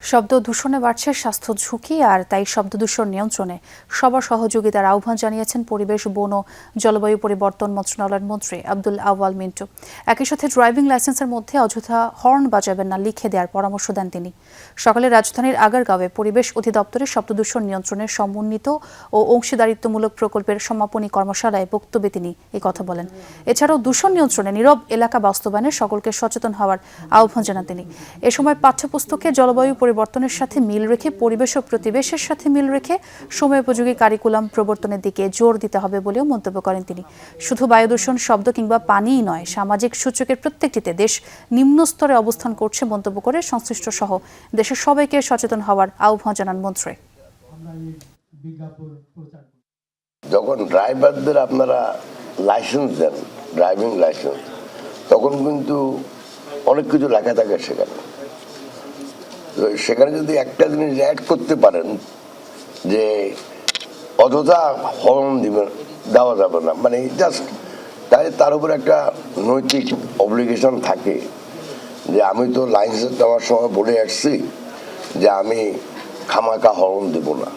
শব্দ দূষণে বাড়ছে স্বাস্থ্য ঝুঁকি, আর তাই শব্দ দূষণ নিয়ন্ত্রণে সবার সহযোগিতার আহ্বান জানিয়েছেন পরিবেশ, বন ও জলবায়ু পরিবর্তন মন্ত্রণালয়ের মন্ত্রী আব্দুল আউয়াল মিন্টু। একই সাথে ড্রাইভিং লাইসেন্সের মধ্যে অযথা হর্ন বাজাবেন না লিখে দেওয়ার পরামর্শ দেন তিনি। সকালে রাজধানীর আগারগাঁওয়ে পরিবেশ অধিদপ্তরের শব্দ দূষণ নিয়ন্ত্রণের সমন্বিত ও অংশীদারিত্বমূলক প্রকল্পের সমাপনী কর্মশালায় বক্তব্যে তিনি এই কথা বলেন। এছাড়াও দূষণ নিয়ন্ত্রণে নীরব এলাকা বাস্তবায়নে সকলকে সচেতন হওয়ার আহ্বান জানান তিনি। এ সময় পাঠ্যপুস্তকে জলবায়ু পরিবর্তনের সাথে মিল রেখে, পরিবেশ ও প্রতিবেশের সাথে মিল রেখে সময়োপযোগী কারিকুলাম প্রবর্তনের দিকে জোর দিতে হবে বলেও মন্তব্য করেন তিনি। শুধু বায়ু দূষণ, শব্দ কিংবা পানিই নয়, সামাজিক সূচকের প্রত্যেকটিতে দেশ নিম্ন স্তরে অবস্থান করছে মন্তব্য করে সংশ্লিষ্ট সহ দেশের সবাইকে সচেতন হওয়ার আহ্বান জানান মন্ত্রী। যখন ড্রাইভারদের আপনারা লাইসেন্স দেন, ড্রাইভিং লাইসেন্স, তখন কিন্তু অনেক কিছু লেখা থাকে সেখানে যদি একটা জিনিস অ্যাড করতে পারেন যে অযথা হর্ন দেওয়া যাবে না, মানে জাস্ট তার উপর একটা নৈতিক অব্লিগেশন থাকে যে আমি তো লাইসেন্স দেওয়ার সময় বলে আসছি যে আমি খামাখা হর্ন দেব না।